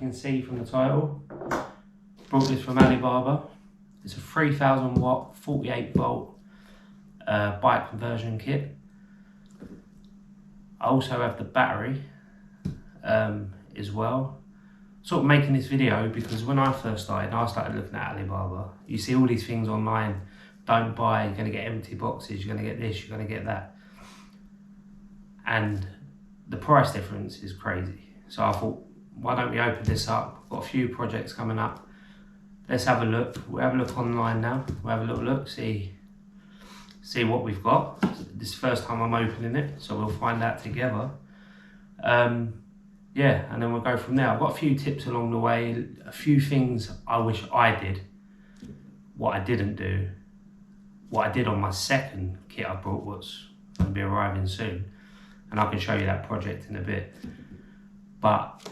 can see from the title. Brought this from Alibaba. It's a 3000 watt, 48 volt bike conversion kit. I also have the battery as well. Sort of making this video because when I first started looking at Alibaba. You see all these things online. Don't buy, you're going to get empty boxes, you're going to get this, you're going to get that. And the price difference is crazy. So I thought, why don't we open this up? Got a few projects coming up. Let's have a look. We'll have a look online now. We'll have a little look, see what we've got. This is the first time I'm opening it, so we'll find out together. Yeah, and then we'll go from there. I've got a few tips along the way, a few things I wish I did, what I didn't do, what I did on my second kit I brought was going to be arriving soon. And I can show you that project in a bit. But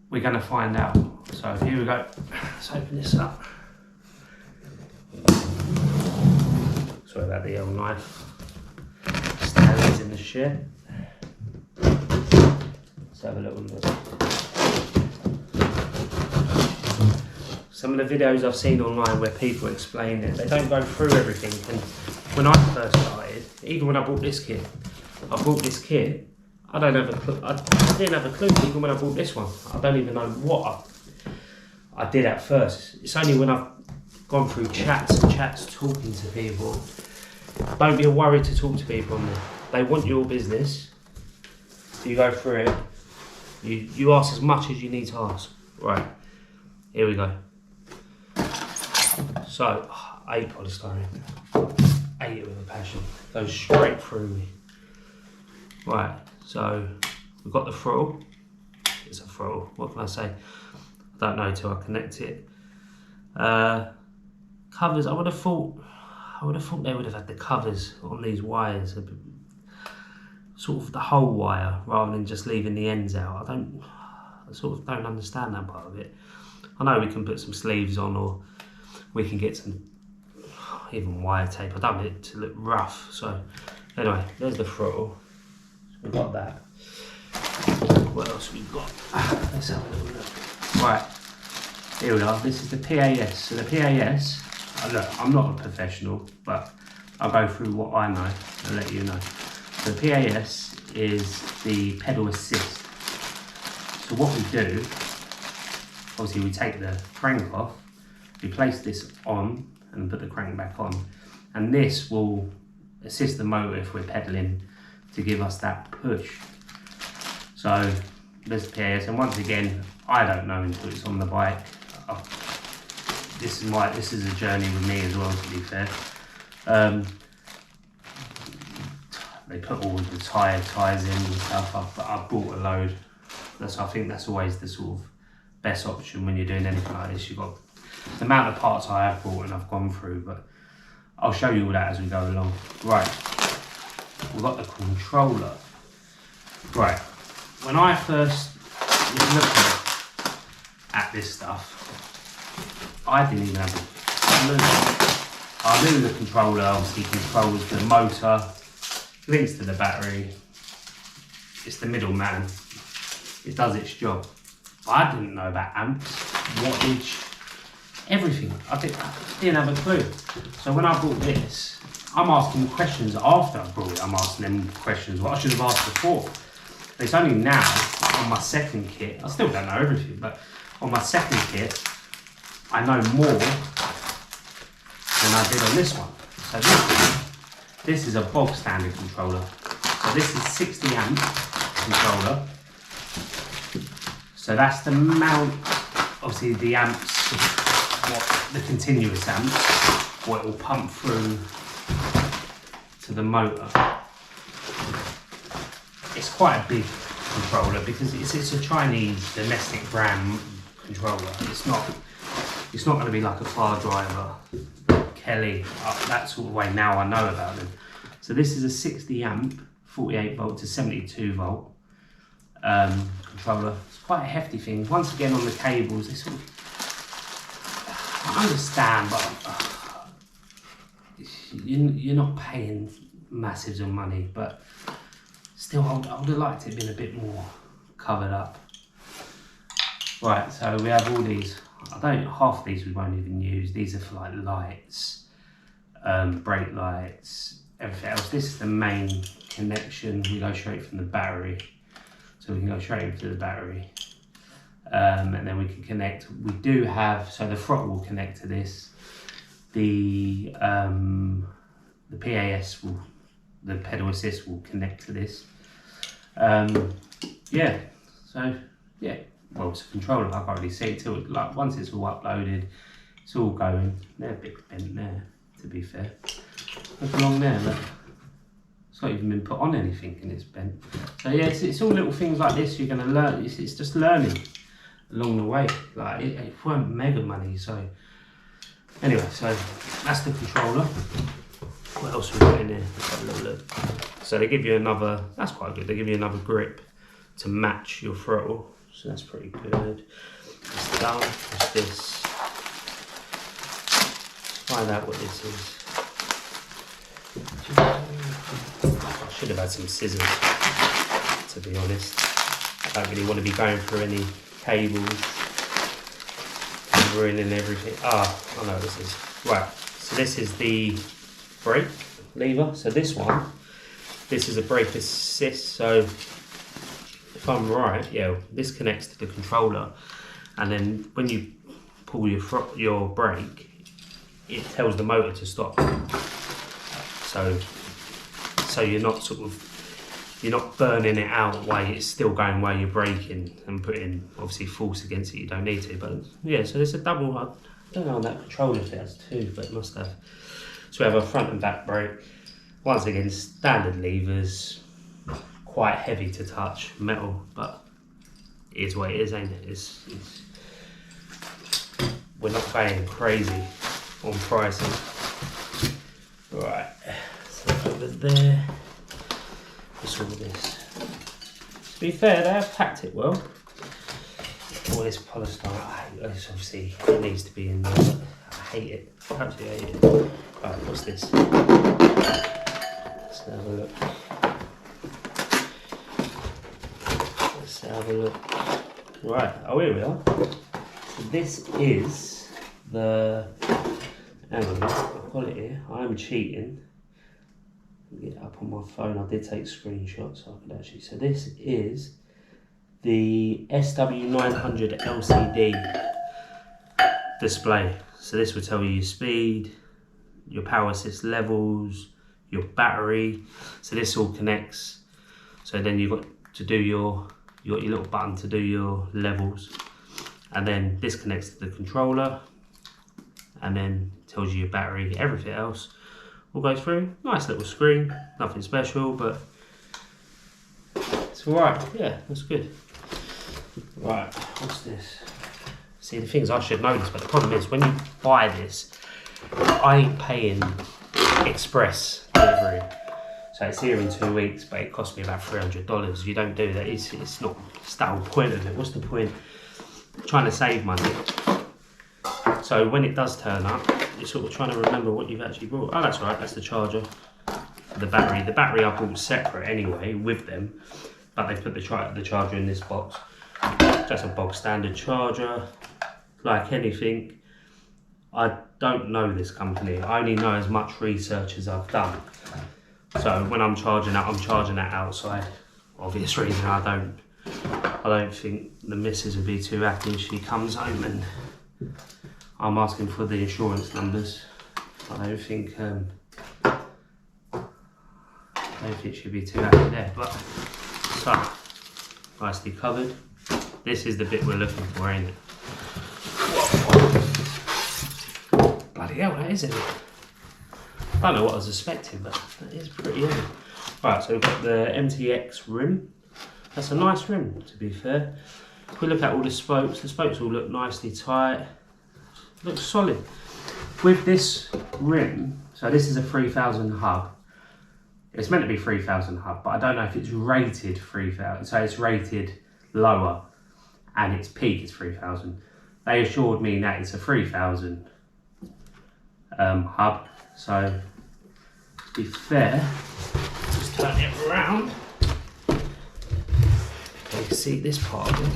we're going to find out. So here we go. Let's open this up. Sorry about the old knife. Stands in the shed. Let's have a little look. Some of the videos I've seen online where people explain it, they don't go through everything. And when I first started, even when I bought this kit, I don't have a clue. I didn't have a clue even when I bought this one. I don't even know what I did at first. It's only when I've gone through chats talking to people. Don't be worried to talk to people on there. They want your business. So you go through it. You ask as much as you need to ask. Right, here we go. So, I hate polystyrene. I hate it with a passion. Goes straight through me. Right, so we've got the throttle. It's a throttle, what can I say? I don't know till I connect it. Covers, I would have thought they would have had the covers on these wires, sort of the whole wire rather than just leaving the ends out. I sort of don't understand that part of it. I know we can put some sleeves on, or we can get some even wire tape. I don't want it to look rough. So anyway, there's the throttle. We've got that. What else we got? Let's have a little look. Right, here we are. This is the PAS. So the PAS, look, I'm not a professional, but I'll go through what I know and let you know. So the PAS is the pedal assist. So what we do, obviously we take the crank off, we place this on and put the crank back on. And this will assist the motor if we're pedaling to give us that push. So there's the PAS, and once again, I don't know until it's on the bike. This is a journey with me as well, to be fair. They put all the ties in and stuff. I've bought a load. I think that's always the sort of best option when you're doing anything like this. You've got the amount of parts I have bought and I've gone through, but I'll show you all that as we go along. Right, we've got the controller. Right, when I first was looking at this stuff, I didn't even have a clue. I knew the controller obviously controls the motor, links to the battery. It's the middleman. It does its job. I didn't know about amps, wattage, everything. I didn't have a clue. So when I bought this, I'm asking questions after I brought it. I'm asking them questions what I should have asked before. And it's only now on my second kit. I still don't know everything, but on my second kit, I know more than I did on this one. So this is a bog standard controller. So this is 60 amp controller. So that's the amount, obviously the amps, the continuous amps, what it will pump through to the motor. It's quite a big controller because it's a Chinese domestic brand controller. It's not going to be like a Far Driver, Kelly, that sort of way. Now I know about them. So this is a 60 amp, 48 volt to 72 volt controller. It's quite a hefty thing. Once again on the cables, they sort of, I understand, but you're not paying massives of money, but still I would have liked it being a bit more covered up. Right, so we have all these. Half of these we won't even use. These are for like lights, brake lights, everything else. This is the main connection. We go straight from the battery. So we can go straight into the battery. And then we can connect. We do have, so the throttle will connect to this. The PAS will, the pedal assist will connect to this. Yeah, so yeah, well, it's a controller. I can't really see it till like once it's all uploaded, it's all going. They're a bit bent there, to be fair. Look along there, look. It's not even been put on anything and it's bent. So yeah, it's all little things like this you're going to learn. It's just learning along the way. Like it weren't mega money, so anyway, so that's the controller. What else we got in here? Let's have a little look. So they give you another, that's quite good, they give you another grip to match your throttle. So that's pretty good. It's done. What's this? Let's find out what this is. I should have had some scissors, to be honest. I don't really want to be going through any cables and ruining everything. Ah, I know what this is. Right, so this is the brake lever. So this one, this is a brake assist. So if I'm right, yeah, this connects to the controller, and then when you pull your brake, it tells the motor to stop. So you're not burning it out while it's still going while you're braking and putting obviously force against it. You don't need to, but yeah. So there's a double. I don't know on that controller if it has two, but it must have. So we have a front and back brake. Once again, standard levers, quite heavy to touch, metal, but it is what it is, ain't it? We're not paying crazy on pricing. Right, so over there, what's all this? To be fair, they have packed it well. All this polystyrene, it's obviously, it needs to be in there, but I hate it, absolutely hate it. Right, what's this? Let's have a look. Let's have a look. Right, oh here we are. So this is the, hang on, I've got it here. I'm cheating. Get it up on my phone. I did take screenshots so I could actually. So this is the SW900 LCD display. So this will tell you your speed, your power assist levels, your battery. So this all connects. So then you've got to do your little button to do your levels, and then this connects to the controller, and then tells you your battery. Everything else will go through. Nice little screen, nothing special, but it's alright. Yeah, that's good. Right, what's this? See, the things I should know this, but the problem is when you buy this, I ain't paying express delivery. So it's here in 2 weeks, but it cost me about $300. If you don't do that, it's not, it's the whole point of it. What's the point? Trying to save money. So when it does turn up, you're sort of trying to remember what you've actually brought. Oh, that's right, that's the charger for the battery. The battery I bought separate anyway with them, but they've put the charger in this box. Just a bog standard charger, like anything. I don't know this company. I only know as much research as I've done. So when I'm charging that outside. Obvious reason I don't think the missus would be too happy if she comes home and I'm asking for the insurance numbers. I don't think she'd be too happy there. But so nicely covered. This is the bit we're looking for, ain't it? Bloody hell, that is heavy. I don't know what I was expecting, but that is pretty heavy. Right, so we've got the MTX rim. That's a nice rim, to be fair. If we look at all the spokes all look nicely tight. Looks solid. With this rim, so this is a 3000 hub. It's meant to be 3000 hub, but I don't know if it's rated 3000. So it's rated lower, and its peak is 3000. They assured me that it's a 3000 hub. So to be fair, just turn it around. You can see this part of it.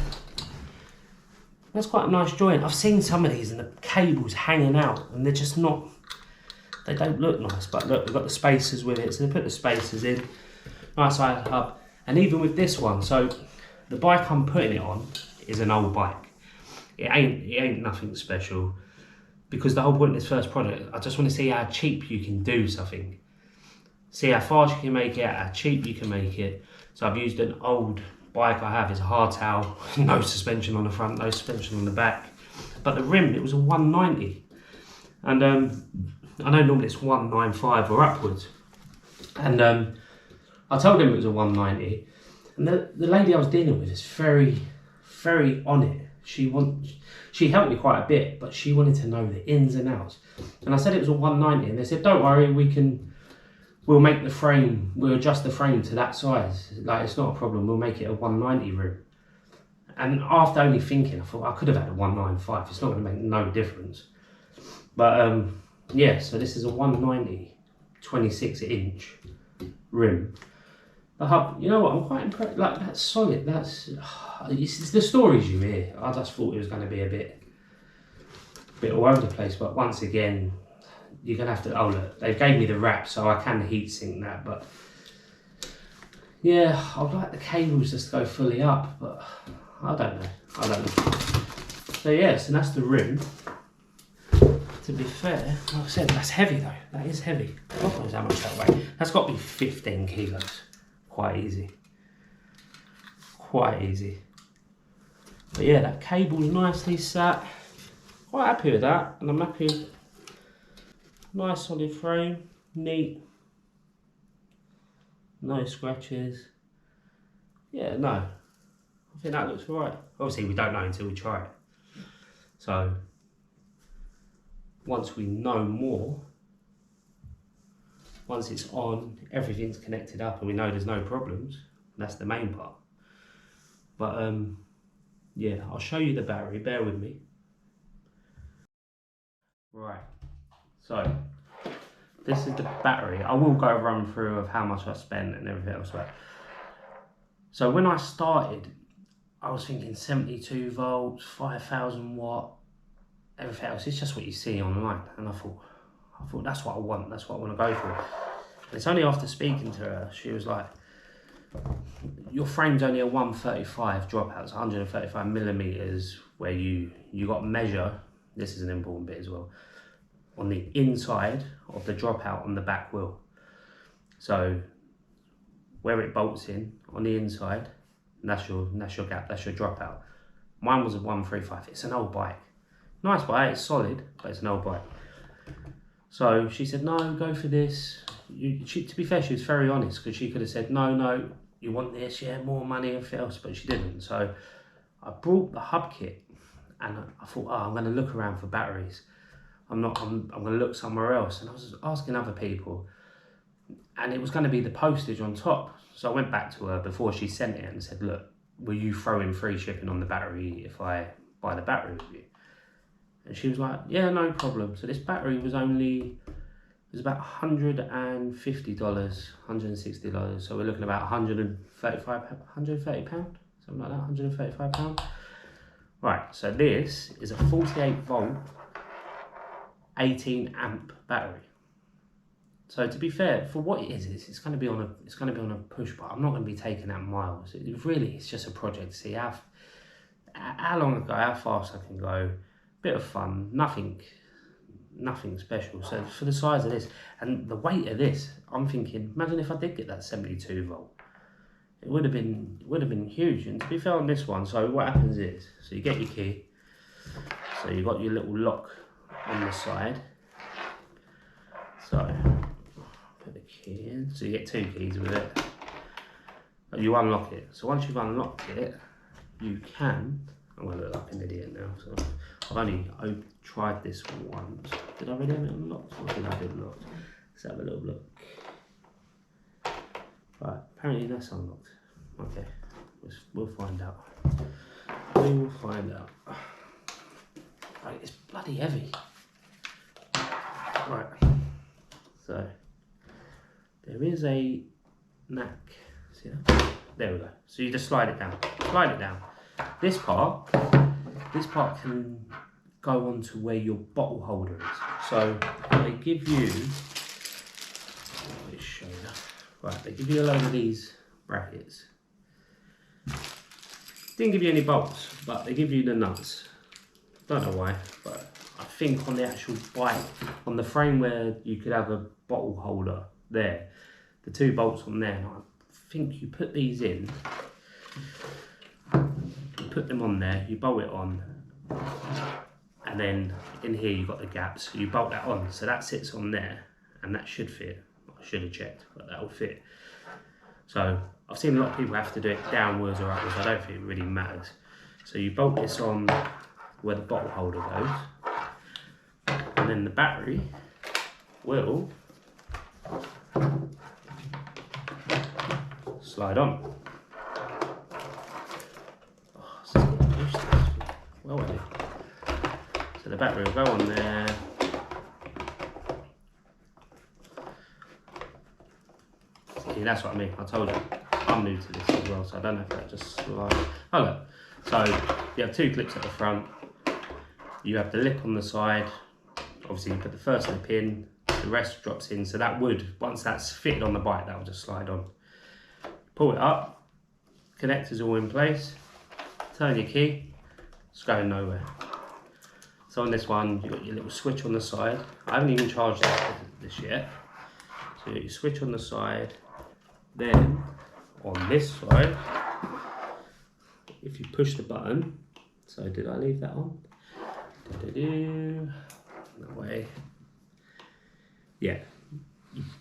That's quite a nice joint. I've seen some of these and the cables hanging out and they're just not, they don't look nice. But look, we've got the spacers with it, so they put the spacers in. Nice side hub. And even with this one, so the bike I'm putting it on is an old bike. It ain't nothing special, because the whole point of this first product, I just want to see how cheap you can do something. See how fast you can make it, how cheap you can make it. So I've used an old bike I have, it's a hardtail, no suspension on the front, no suspension on the back. But the rim, it was a 190. And I know normally it's 195 or upwards. And I told him it was a 190. And the lady I was dealing with is very, very on it. She helped me quite a bit, but she wanted to know the ins and outs. And I said it was a 190, and they said, don't worry, we'll make the frame, we'll adjust the frame to that size. Like, it's not a problem, we'll make it a 190 rim. And after only thinking, I thought I could have had a 195, it's not gonna make no difference. But yeah, so this is a 190, 26-inch rim. The hub, you know what, I'm quite impressed, like, that's solid, it's the stories you hear. I just thought it was gonna be a bit all over the place, but once again, you're gonna have to, oh look, they gave me the wrap so I can heat sink that, but yeah, I'd like the cables just to go fully up, but I don't know. So yes, and that's the rim. To be fair, like I said, that's heavy though, that is heavy. God knows how much that weighs. That's got to be 15 kilos, quite easy. Quite easy. But yeah, that cable's nicely sat. Quite happy with that, and I'm happy. Nice solid frame, neat, no scratches. Yeah, no, I think that looks right. Obviously we don't know until we try it. So once we know more, once it's on, everything's connected up and we know there's no problems, that's the main part. But yeah, I'll show you the battery, bear with me. Right. So, this is the battery. I will go run through of how much I spent and everything else. So when I started, I was thinking 72 volts, 5,000 watt, everything else. It's just what you see online. And I thought that's what I want. That's what I want to go for. And it's only after speaking to her, she was like, your frame's only a 135 dropout, it's 135 millimeters, where you got to measure, this is an important bit as well, on the inside of the dropout on the back wheel. So where it bolts in on the inside, that's your gap, that's your dropout. Mine was a 135. It's an old bike. Nice bike, it's solid, but it's an old bike. So she said, no, go for this. To be fair, she was very honest, because she could have said, no, you want this, yeah, more money, everything else, but she didn't. So I brought the hub kit, and I thought, oh, I'm going to look around for batteries. I'm going to look somewhere else. And I was asking other people, and it was going to be the postage on top. So I went back to her before she sent it and said, look, will you throw in free shipping on the battery if I buy the battery with you? And she was like, yeah, no problem. So this battery was about $150, $160. So we're looking about £130, something like that, £135. Right, so this is a 48 volt, 18 amp battery. So to be fair, for what it is, it's going to be on a push bike. I'm not going to be taking that miles. It's just a project to see how long I go, how fast I can go. Bit of fun, nothing special. So for the size of this and the weight of this, I'm thinking, imagine if I did get that 72 volt. It would have been huge. And to be fair on this one, so what happens is, so you get your key, so you got your little lock on the side. So put the key in. So you get two keys with it. You unlock it. So once you've unlocked it, you can. I'm gonna look like an idiot now. So I've only tried this once. Did I already have it unlocked, or did I have it locked? Let's have a little look. Right, apparently that's unlocked. Okay, we'll find out. We will find out. Right, it's bloody heavy. Right, so there is a knack. See that? There we go. So you just slide it down. Slide it down. This part this part can go on to where your bottle holder is. So they give you, let me show you. Right, they give you a load of these brackets. Didn't give you any bolts, but they give you the nuts. Don't know why, but I think on the actual bike, on the frame where you could have a bottle holder there, the 2 bolts on there, and I think you put these in, you put them on there, you bolt it on, and then in here you've got the gaps, so you bolt that on, so that sits on there, and that should fit. I should have checked, but that'll fit. So I've seen a lot of people have to do it downwards or upwards. I don't think it really matters. So you bolt this on where the bottle holder goes, and then the battery will slide on. Oh, this is getting used to this. Well, I do. So the battery will go on there. See, that's what I mean. I told you, I'm new to this as well, so I don't know if that just slides. Oh look, so you have 2 clips at the front. You have the lip on the side. Obviously you put the first lip in, the rest drops in. So that would, once that's fitted on the bike, that will just slide on. Pull it up, connectors all in place, turn your key, it's going nowhere. So on this one, you've got your little switch on the side. I haven't even charged this yet. So you got your switch on the side. Then on this side, if you push the button, so did I leave that on? That way. Yeah,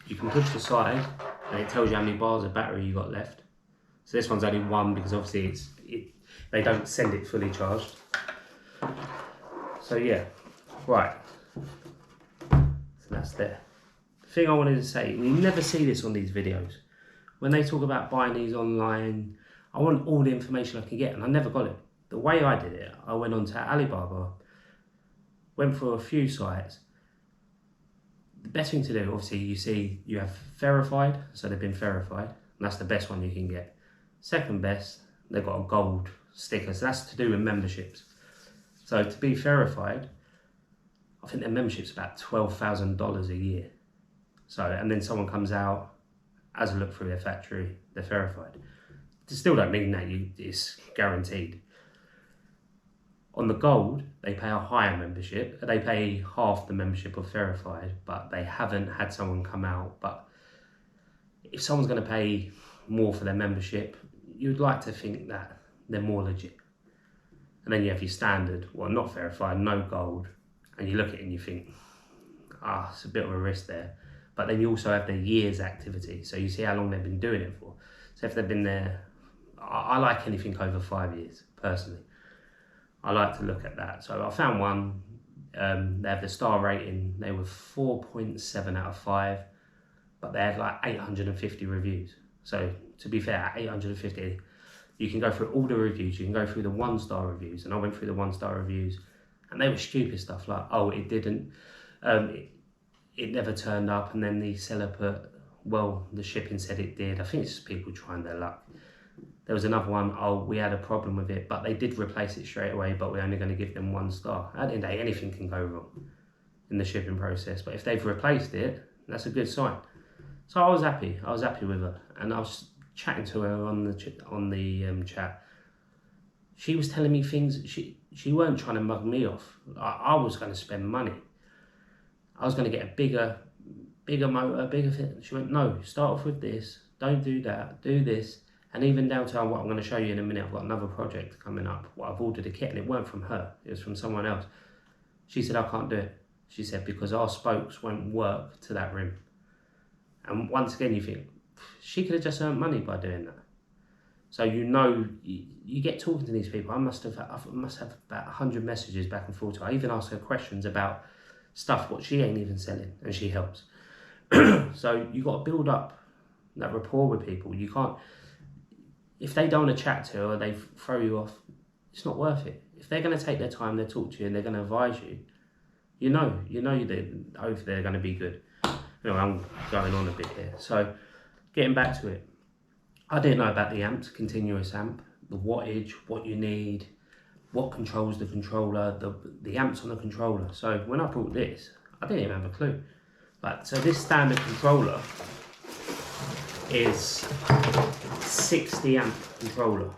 you can push the side and it tells you how many bars of battery you got left. So this one's only 1 because obviously they don't send it fully charged. So yeah, right. So that's there. The thing I wanted to say, we never see this on these videos. When they talk about buying these online, I want all the information I can get, and I never got it. The way I did it, I went on to Alibaba, went through a few sites. The best thing to do, obviously, you have verified, so they've been verified, and that's the best one you can get. Second best, they've got a gold sticker, so that's to do with memberships. So to be verified, I think their membership's about $12,000 a year. So, and then someone comes out, has a look through their factory, they're verified. It still don't mean that it's guaranteed. On the gold, they pay a higher membership. They pay half the membership of verified, but they haven't had someone come out. But if someone's going to pay more for their membership, you'd like to think that they're more legit. And then you have your standard, well, not verified, no gold, and you look at it and you think, it's a bit of a risk there. But then you also have the year's activity, so you see how long they've been doing it for. So if they've been there, I like anything over 5 years, personally. I like to look at that. So I found one, they have the star rating, they were 4.7 out of 5, but they had like 850 reviews. So to be fair, 850, you can go through all the reviews, you can go through the 1-star reviews, and I went through the 1-star reviews, and they were stupid stuff like, oh, it didn't, it never turned up, and then the seller put, well, the shipping said it did. I think it's just people trying their luck. There was another one, oh, we had a problem with it, but they did replace it straight away, but we're only going to give them 1 star. At the end of the day, anything can go wrong in the shipping process, but if they've replaced it, that's a good sign. So I was happy with her, and I was chatting to her on the chat. She was telling me things, she weren't trying to mug me off. I was going to spend money. I was going to get a bigger motor, bigger fit. She went, no, start off with this, don't do that, do this. And even down to what I'm going to show you in a minute, I've got another project coming up. I've ordered a kit, and it weren't from her, it was from someone else. She said, I can't do it. She said, because our spokes won't work to that rim. And once again, you think, she could have just earned money by doing that. So you get talking to these people. I must have about 100 messages back and forth. I even asked her questions about stuff what she ain't even selling, and she helps. So you got to build up that rapport with people. You can't, if they don't want to chat to you or they throw you off, it's not worth it. If they're going to take their time, they talk to you and they're going to advise you, you know that over there going to be good. Anyway, I'm going on a bit here. So getting back to it, I didn't know about the amps, continuous amp, the wattage, what you need. what controls the controller, the amps on the controller. So when I bought this, I didn't even have a clue. Like, so this standard controller is 60 amp controller,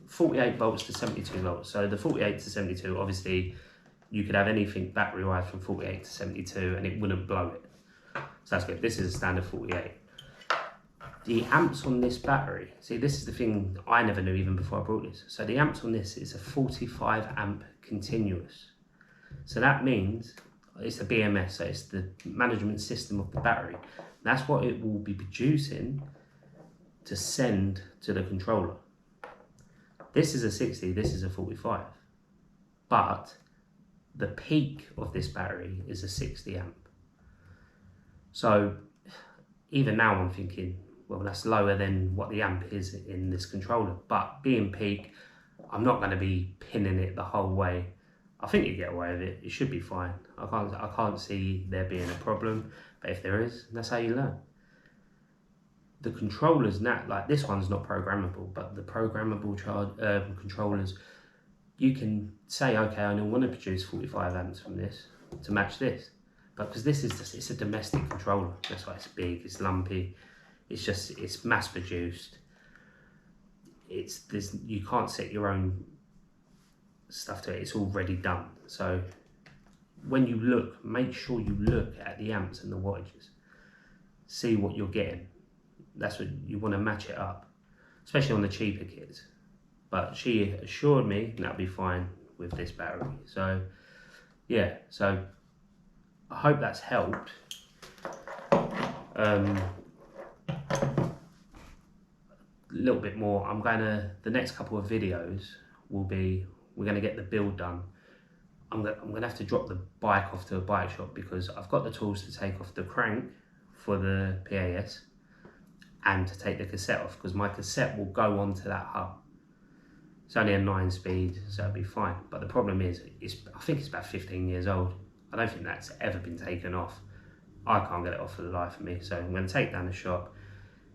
48 volts to 72 volts. So the 48 to 72, obviously you could have anything battery wise from 48 to 72 and it wouldn't blow it. So that's good. This is a standard 48. The amps on this battery, see, this is the thing I never knew even before I brought this. So the amps on this is a 45 amp continuous. So that means it's the BMS, so it's the management system of the battery. That's what it will be producing to send to the controller. This is a 60, this is a 45. But the peak of this battery is a 60 amp. So even now I'm thinking, well, that's lower than what the amp is in this controller. But being peak, I'm not going to be pinning it the whole way. I think you get away with it. It should be fine. I can't see there being a problem. But if there is, that's how you learn. The controllers now, like this one's not programmable, but the programmable controllers, you can say, okay, I only want to produce 45 amps from this to match this. But because this is just, it's a domestic controller, that's why it's big, it's lumpy, it's mass produced. It's this, you can't set your own stuff to it, it's already done. So when you look, make sure you look at the amps and the wattages, see what you're getting. That's what you want to match it up, especially on the cheaper kits. But she assured me that'll be fine with this battery. So yeah, so I hope that's helped. A little bit more. The next couple of videos will be, we're gonna get the build done. I'm gonna have to drop the bike off to a bike shop because I've got the tools to take off the crank for the PAS and to take the cassette off, because my cassette will go onto that hub. It's only a 9-speed, so it'll be fine. But the problem is, I think it's about 15 years old. I don't think that's ever been taken off. I can't get it off for the life of me. So I'm going to take down the shop.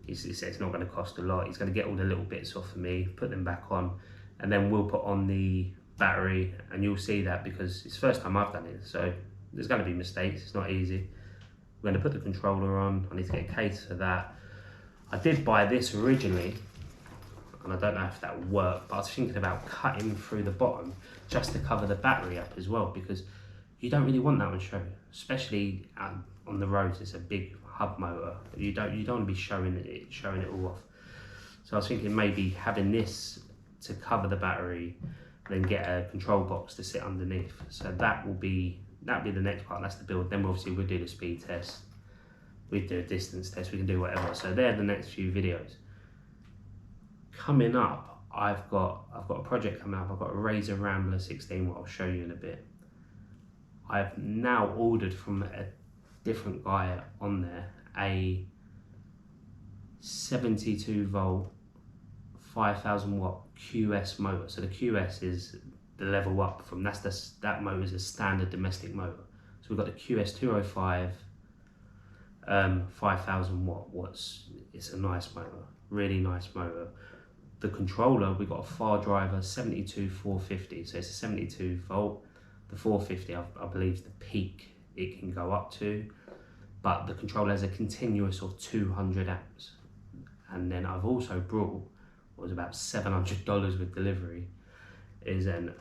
He said it's not going to cost a lot. He's going to get all the little bits off of me, put them back on, and then we'll put on the battery, and you'll see that because it's the first time I've done it. So there's going to be mistakes. It's not easy. We're going to put the controller on. I need to get a case for that. I did buy this originally, and I don't know if that will work, but I was thinking about cutting through the bottom just to cover the battery up as well, because you don't really want that on show, especially on the roads. It's a big hub motor. You don't want to be showing it all off. So I was thinking maybe having this to cover the battery, then get a control box to sit underneath. So that'll be the next part. That's the build. Then obviously we'll do the speed test. We do a distance test. We can do whatever. So they're the next few videos. Coming up, I've got a project coming up. I've got a Razor Rambler 16, what I'll show you in a bit. I've now ordered from a different guy on there a 72 volt 5000 watt QS motor. So the QS is the level up from that motor is a standard domestic motor. So we've got the QS 205 5000 watts. It's a nice motor, really nice motor. The controller, we got a far driver 72 450, so it's a 72 volt. The 450, I believe, the peak it can go up to, but the controller has a continuous of 200 amps. And then I've also brought, what was about $700 with delivery, is an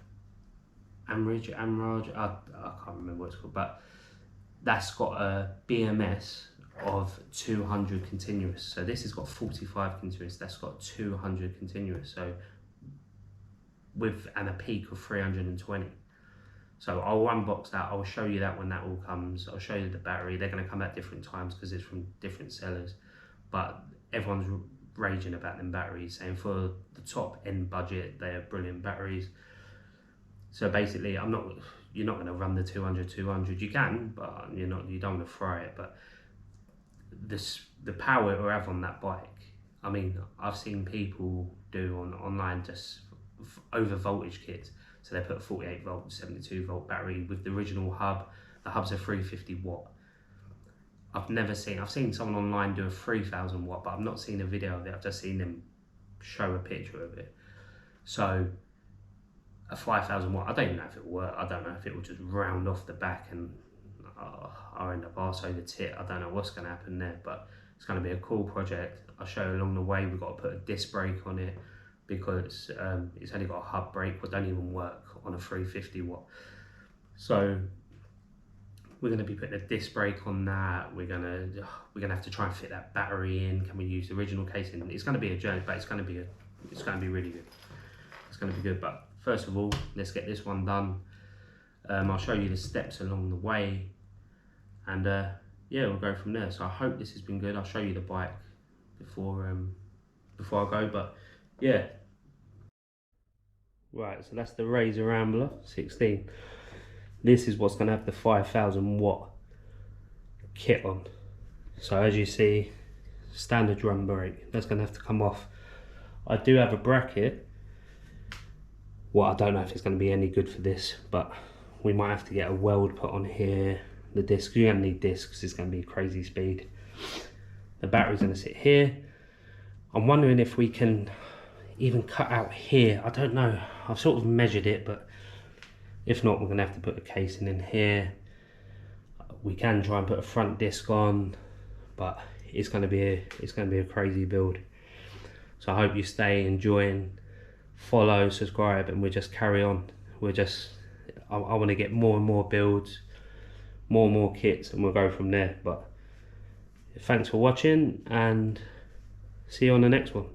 Amraj, I can't remember what it's called, but that's got a BMS of 200 continuous. So this has got 45 continuous, that's got 200 continuous. So and a peak of 320. So I'll unbox that, I'll show you that when that all comes. I'll show you the battery. They're going to come at different times because it's from different sellers. But everyone's raging about them batteries, saying for the top end budget, they're brilliant batteries. So basically, you're not going to run the 200. You can, but you don't want to fry it. But the power it will have on that bike, I mean, I've seen people do online just over voltage kits. So they put a 48 volt, 72 volt battery with the original hub. The hub's a 350 watt. I've seen someone online do a 3000 watt, but I've not seen a video of it. I've just seen them show a picture of it. So a 5,000 watt. I don't even know if it will work. I don't know if it will just round off the back and I'll end up arse over tit. I don't know what's going to happen there, but it's going to be a cool project. I'll show you along the way. We've got to put a disc brake on it because it's only got a hub brake, but don't even work on a 350 watt. So we're going to be putting a disc brake on that. We're gonna have to try and fit that battery in. Can we use the original casing? It's going to be a journey, but it's going to be really good. It's going to be good. But first of all, let's get this one done. I'll show you the steps along the way, and yeah, we'll go from there. So I hope this has been good. I'll show you the bike before I go, but yeah. Right, so that's the Razor Rambler 16. This is what's going to have the 5,000 watt kit on. So as you see, standard drum brake, that's going to have to come off. I do have a bracket. Well, I don't know if it's going to be any good for this, but we might have to get a weld put on here. The discs, you're going to need discs, it's going to be crazy speed. The battery's going to sit here. I'm wondering if we can even cut out here. I don't know, I've sort of measured it, but if not, we're going to have to put a casing in here. We can try and put a front disc on, but it's going to be a crazy build. So I hope you stay enjoying, follow, subscribe, and we'll just carry on. I want to get more and more builds, more and more kits, and we'll go from there. But thanks for watching, and see you on the next one.